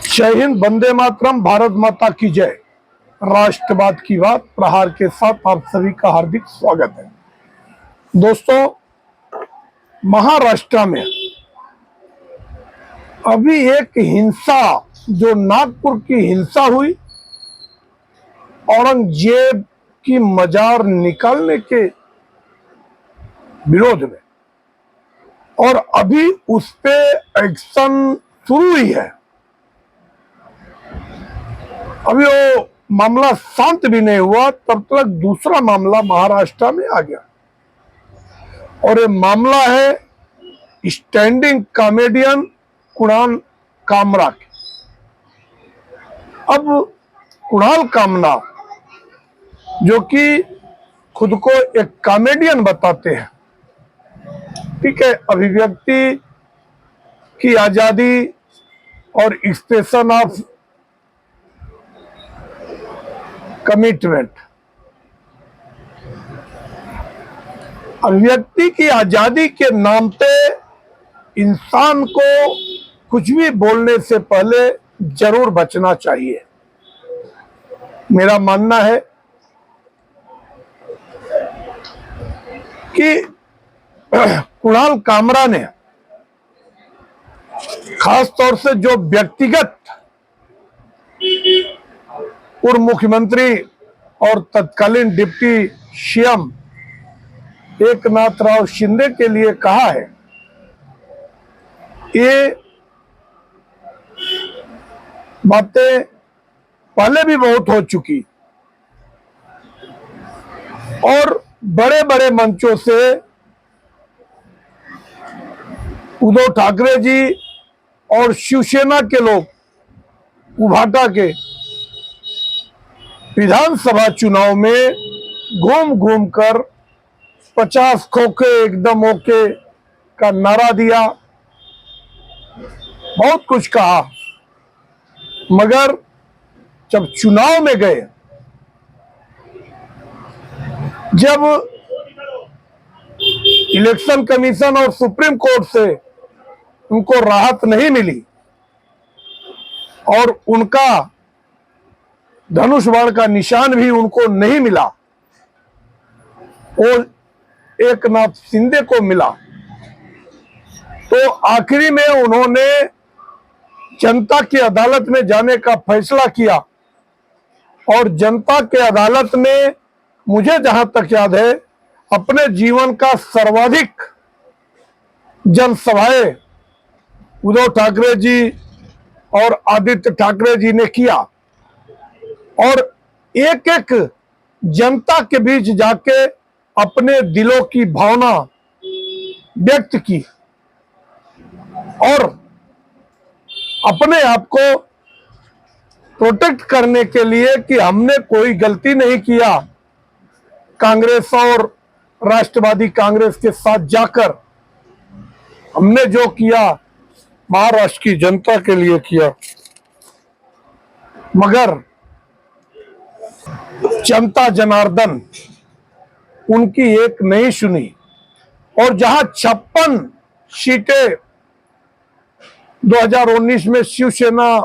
जय हिंद, वंदे मातरम, भारत माता की जय। राष्ट्रवाद की बात प्रहार के साथ आप सभी का हार्दिक स्वागत है। दोस्तों, महाराष्ट्र में अभी एक हिंसा, जो नागपुर की हिंसा हुई औरंगजेब की मजार निकालने के विरोध में, और अभी उस पे एक्शन शुरू ही है। अभी वो मामला शांत भी नहीं हुआ तब तक दूसरा मामला महाराष्ट्र में आ गया, और ये मामला है स्टैंडिंग कॉमेडियन कुणाल कामरा की। अब कुणाल कामरा, जो कि खुद को एक कॉमेडियन बताते हैं, ठीक है, अभिव्यक्ति की आजादी और एक्सप्रेशन ऑफ कमिटमेंट, अभिव्यक्ति की आजादी के नाम पे इंसान को कुछ भी बोलने से पहले जरूर बचना चाहिए। मेरा मानना है कि कुणाल कामरा ने खास तौर से जो व्यक्तिगत पूर्व मुख्यमंत्री और तत्कालीन डिप्टी सीएम एकनाथ राव शिंदे के लिए कहा है, ये बातें पहले भी बहुत हो चुकी, और बड़े बड़े मंचों से उद्धव ठाकरे जी और शिवसेना के लोग उभाटा के विधानसभा चुनाव में घूम घूम कर 50 खोखे एकदम ओके का नारा दिया, बहुत कुछ कहा, मगर जब चुनाव में गए, जब इलेक्शन कमीशन और सुप्रीम कोर्ट से उनको राहत नहीं मिली और उनका धनुष बाण का निशान भी उनको नहीं मिला, वो एकनाथ शिंदे को मिला, तो आखिरी में उन्होंने जनता की अदालत में जाने का फैसला किया, और जनता के अदालत में मुझे जहां तक याद है अपने जीवन का सर्वाधिक जनसभाएं उद्धव ठाकरे जी और आदित्य ठाकरे जी ने किया, और एक एक जनता के बीच जाके अपने दिलों की भावना व्यक्त की, और अपने आप को प्रोटेक्ट करने के लिए कि हमने कोई गलती नहीं किया, कांग्रेस और राष्ट्रवादी कांग्रेस के साथ जाकर हमने जो किया महाराष्ट्र की जनता के लिए किया, मगर जनता जनार्दन उनकी एक नहीं सुनी, और जहां 56 सीटें 2019 में शिवसेना,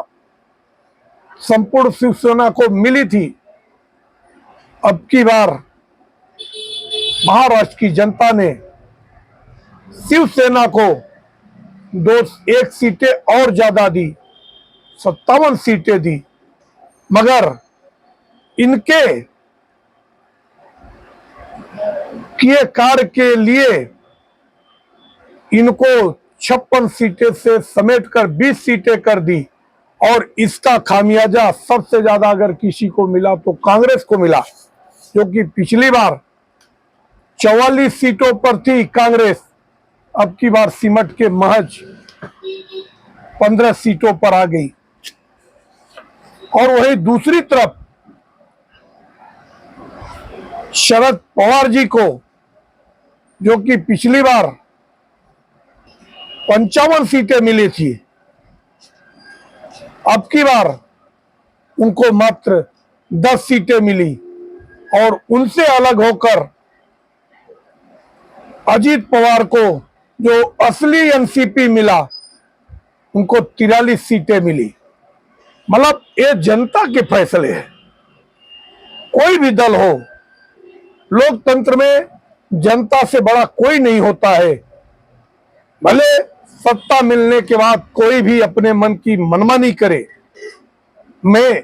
संपूर्ण शिवसेना को मिली थी, अब की बार महाराष्ट्र की जनता ने शिवसेना को एक सीटें और ज्यादा दी, 57 सीटें दी, मगर इनके किए कार्य के लिए इनको 56 सीटें से समेटकर 20 सीटें कर दी, और इसका खामियाजा सबसे ज्यादा अगर किसी को मिला तो कांग्रेस को मिला, जो कि पिछली बार 44 सीटों पर थी कांग्रेस, अब की बार सिमट के महज 15 सीटों पर आ गई। और वही दूसरी तरफ शरद पवार जी को, जो कि पिछली बार 55 सीटें मिली थी, अब की बार उनको मात्र 10 सीटें मिली, और उनसे अलग होकर अजीत पवार को जो असली एनसीपी मिला, उनको 43 सीटें मिली। मतलब ये जनता के फैसले हैं। कोई भी दल हो, लोकतंत्र में जनता से बड़ा कोई नहीं होता है। भले सत्ता मिलने के बाद कोई भी अपने मन की मनमानी करे, मैं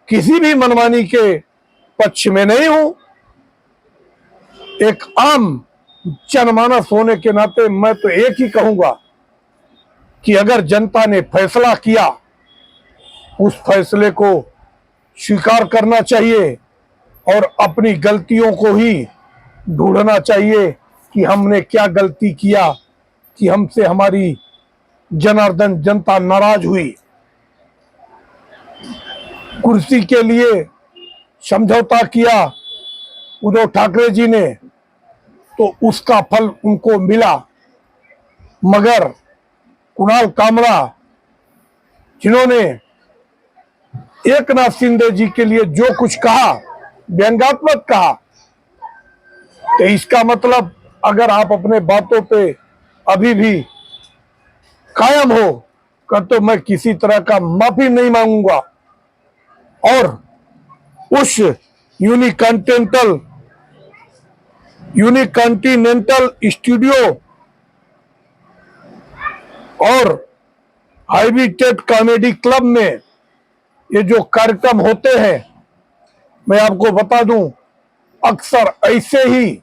किसी भी मनमानी के पक्ष में नहीं हूं। एक आम जनमानस होने के नाते मैं तो एक ही कहूंगा कि अगर जनता ने फैसला किया, उस फैसले को स्वीकार करना चाहिए और अपनी गलतियों को ही ढूंढना चाहिए कि हमने क्या गलती किया कि हमसे हमारी जनार्दन जनता नाराज हुई। कुर्सी के लिए समझौता किया उद्धव ठाकरे जी ने, तो उसका फल उनको मिला। मगर कुणाल कामरा, जिन्होंने एकनाथ शिंदे जी के लिए जो कुछ कहा, व्यंग्यात्मक कहा, तो इसका मतलब अगर आप अपने बातों पे अभी भी कायम हो कर, तो मैं किसी तरह का माफी नहीं मांगूंगा और उस यूनिकॉन्टिनेंटल स्टूडियो और हैबिटेट कॉमेडी क्लब में ये जो कार्यक्रम होते हैं, मैं आपको बता दूं, अक्सर ऐसे ही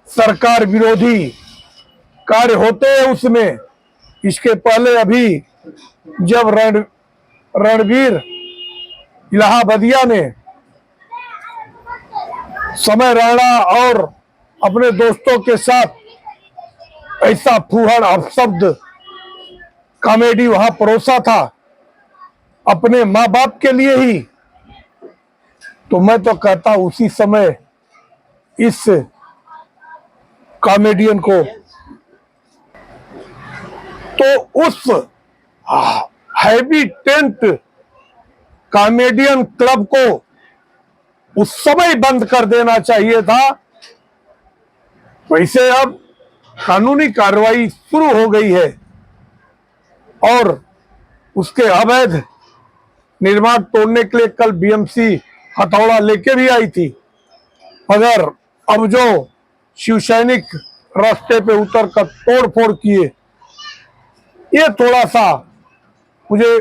सरकार विरोधी कार्य होते हैं उसमें। इसके पहले अभी जब रणवीर इलाहाबादिया ने समय राणा और अपने दोस्तों के साथ ऐसा फूहड़ अपशब्द कॉमेडी वहां परोसा था अपने माँ बाप के लिए ही, तो मैं तो कहता उसी समय इस कॉमेडियन को, तो उस हैबिटेट कॉमेडियन क्लब को उस समय बंद कर देना चाहिए था। वैसे अब कानूनी कार्रवाई शुरू हो गई है और उसके अवैध निर्माण तोड़ने के लिए कल बीएमसी हथौड़ा लेके भी आई थी। मगर अब जो शिव सैनिक रास्ते पे उतर कर तोड़ फोड़ किए, ये थोड़ा सा मुझे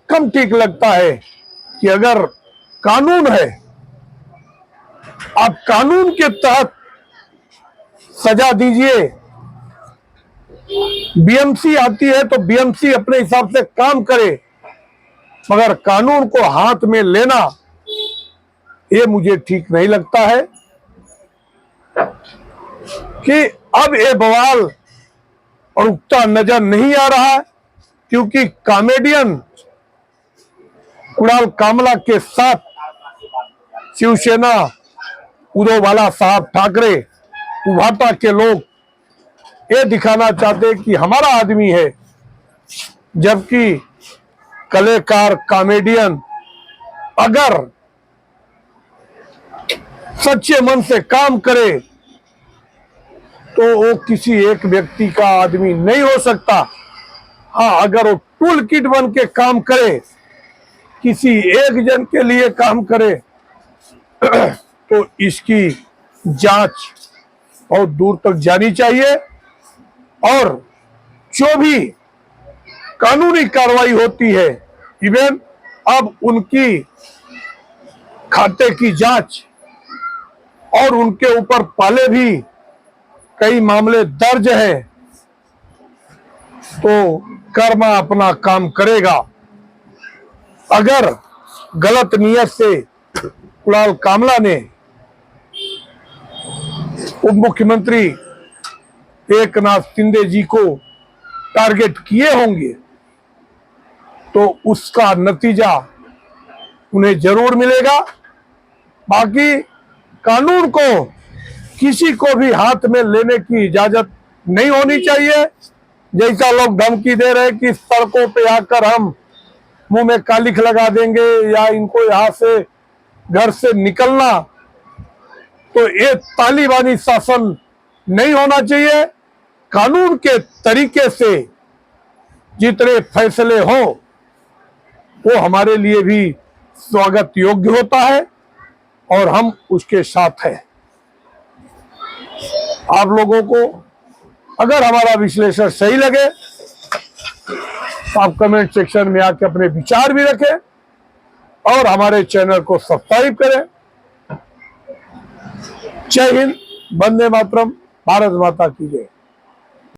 कम ठीक लगता है कि अगर कानून है, आप कानून के तहत सजा दीजिए। बीएमसी आती है तो बीएमसी अपने हिसाब से काम करे, मगर कानून को हाथ में लेना ये मुझे ठीक नहीं लगता है कि अब ये बवाल और उगता नजर नहीं आ रहा है, क्योंकि कॉमेडियन कुणाल कामला के साथ शिवसेना उद्धव बाला साहब ठाकरे उभाटा के लोग ये दिखाना चाहते कि हमारा आदमी है, जबकि कलाकार कॉमेडियन अगर सच्चे मन से काम करे तो वो किसी एक व्यक्ति का आदमी नहीं हो सकता। हाँ, अगर वो टूल किट बन के काम करे, किसी एक जन के लिए काम करे, तो इसकी जांच बहुत दूर तक जानी चाहिए और जो भी कानूनी कार्रवाई होती है, इवन अब उनकी खाते की जांच और उनके ऊपर पहले भी कई मामले दर्ज हैं, तो कर्मा अपना काम करेगा। अगर गलत नियत से कुणाल कामला ने उप मुख्यमंत्री एकनाथ शिंदे जी को टारगेट किए होंगे, तो उसका नतीजा उन्हें जरूर मिलेगा। बाकी कानून को किसी को भी हाथ में लेने की इजाजत नहीं होनी चाहिए। जैसा लोग धमकी दे रहे हैं कि सड़कों पे आकर हम मुंह में कालिख लगा देंगे या इनको यहां से घर से निकलना, तो ये तालिबानी शासन नहीं होना चाहिए। कानून के तरीके से जितने फैसले हों वो हमारे लिए भी स्वागत योग्य होता है और हम उसके साथ हैं। आप लोगों को अगर हमारा विश्लेषण सही लगे तो आप कमेंट सेक्शन में आके अपने विचार भी रखें और हमारे चैनल को सब्सक्राइब करें। जय हिंद, वंदे मातरम, भारत माता की जय।